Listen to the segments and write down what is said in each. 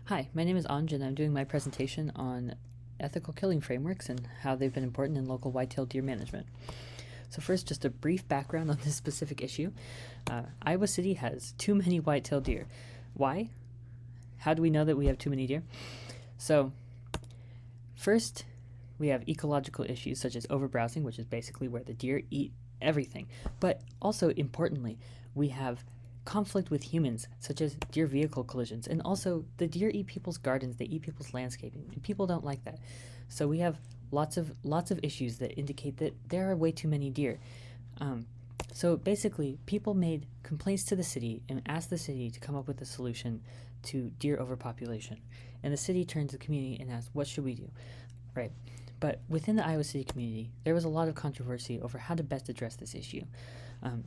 Hi, my name is Anj, and I'm doing my presentation on ethical killing frameworks and how they've been important in local white-tailed deer management. So first, just a brief background on this specific issue. Iowa City has too many white-tailed deer. Why? How do we know that we have too many deer? So first, we have ecological issues such as overbrowsing, which is basically where the deer eat everything. But also, importantly, we have conflict with humans, such as deer vehicle collisions, and also the deer eat people's gardens, they eat people's landscaping, and people don't like that. So we have lots of issues that indicate that there are way too many deer. So basically, people made complaints to the city and asked the city to come up with a solution to deer overpopulation. And the city turned to the community and asked, what should we do? Right. But within the Iowa City community, there was a lot of controversy over how to best address this issue.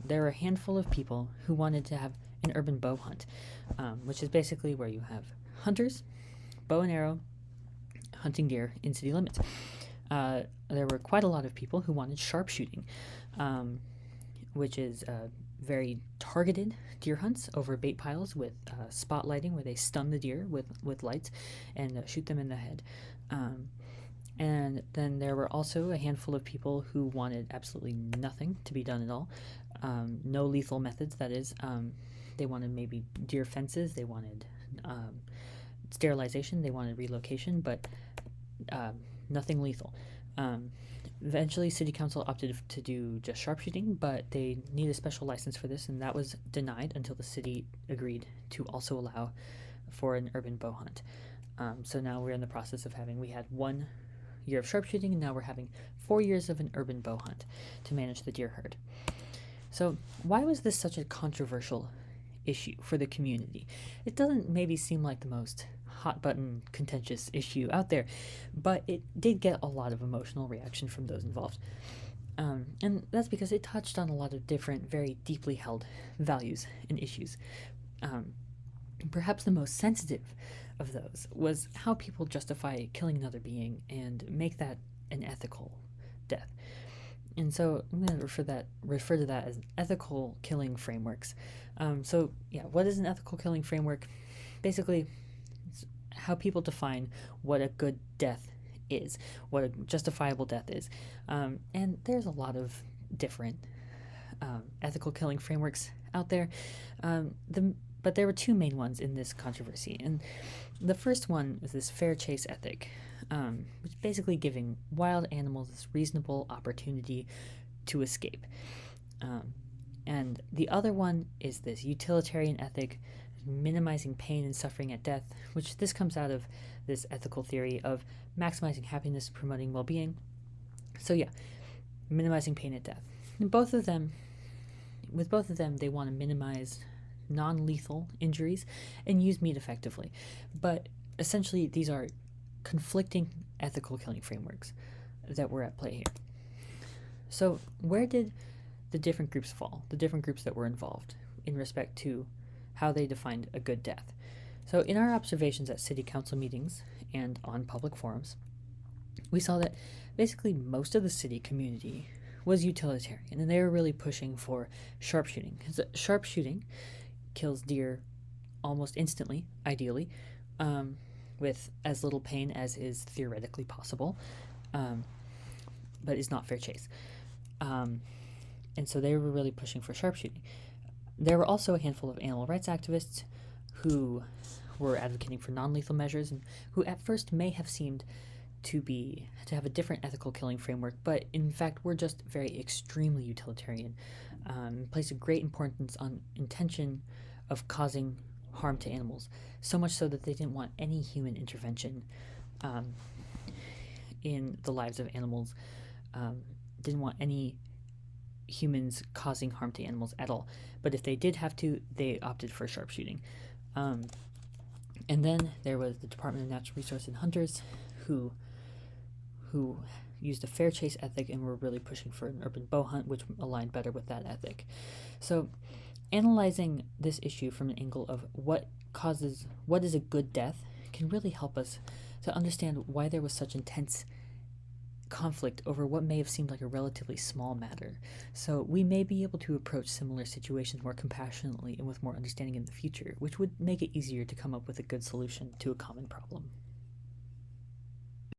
There were a handful of people who wanted to have an urban bow hunt, which is basically where you have hunters, bow and arrow, hunting deer in city limits. There were quite a lot of people who wanted sharpshooting, which is very targeted deer hunts over bait piles with spotlighting, where they stun the deer with lights and shoot them in the head. And then there were also a handful of people who wanted absolutely nothing to be done at all. No lethal methods, that is. They wanted maybe deer fences, they wanted sterilization, they wanted relocation, but nothing lethal. Eventually, City Council opted to do just sharpshooting, but they need a special license for this, and that was denied until the city agreed to also allow for an urban bow hunt. So now we're in the process of we had 1 year of sharpshooting, and now we're having 4 years of an urban bow hunt to manage the deer herd. So why was this such a controversial issue for the community? It doesn't maybe seem like the most hot button contentious issue out there, but it did get a lot of emotional reaction from those involved. And that's because it touched on a lot of different, very deeply held values and issues. Perhaps the most sensitive of those was how people justify killing another being and make that an ethical death. And so I'm going to refer to that as ethical killing frameworks. What is an ethical killing framework? Basically, it's how people define what a good death is, what a justifiable death is. And there's a lot of different ethical killing frameworks out there. But there were two main ones in this controversy. And the first one is this fair chase ethic, which is basically giving wild animals this reasonable opportunity to escape. And the other one is this utilitarian ethic, minimizing pain and suffering at death, which this comes out of this ethical theory of maximizing happiness, promoting well-being. So yeah, minimizing pain at death. And with both of them, they want to minimize non-lethal injuries and use meat effectively. But essentially, these are conflicting ethical killing frameworks that were at play here. So where did the different groups fall, the different groups that were involved in respect to how they defined a good death? So in our observations at city council meetings and on public forums, we saw that basically most of the city community was utilitarian, and they were really pushing for sharpshooting, because sharpshooting kills deer almost instantly, ideally, with as little pain as is theoretically possible, but is not fair chase. And so they were really pushing for sharpshooting. There were also a handful of animal rights activists who were advocating for non-lethal measures and who at first may have seemed to have a different ethical killing framework, but in fact were just very extremely utilitarian, placed a great importance on intention of causing harm to animals, so much so that they didn't want any human intervention in the lives of animals, didn't want any humans causing harm to animals at all. But if they did have to, they opted for sharpshooting. And then there was the Department of Natural Resources and Hunters, who used a fair chase ethic and were really pushing for an urban bow hunt, which aligned better with that ethic. So analyzing this issue from an angle of what is a good death can really help us to understand why there was such intense conflict over what may have seemed like a relatively small matter. So we may be able to approach similar situations more compassionately and with more understanding in the future, which would make it easier to come up with a good solution to a common problem.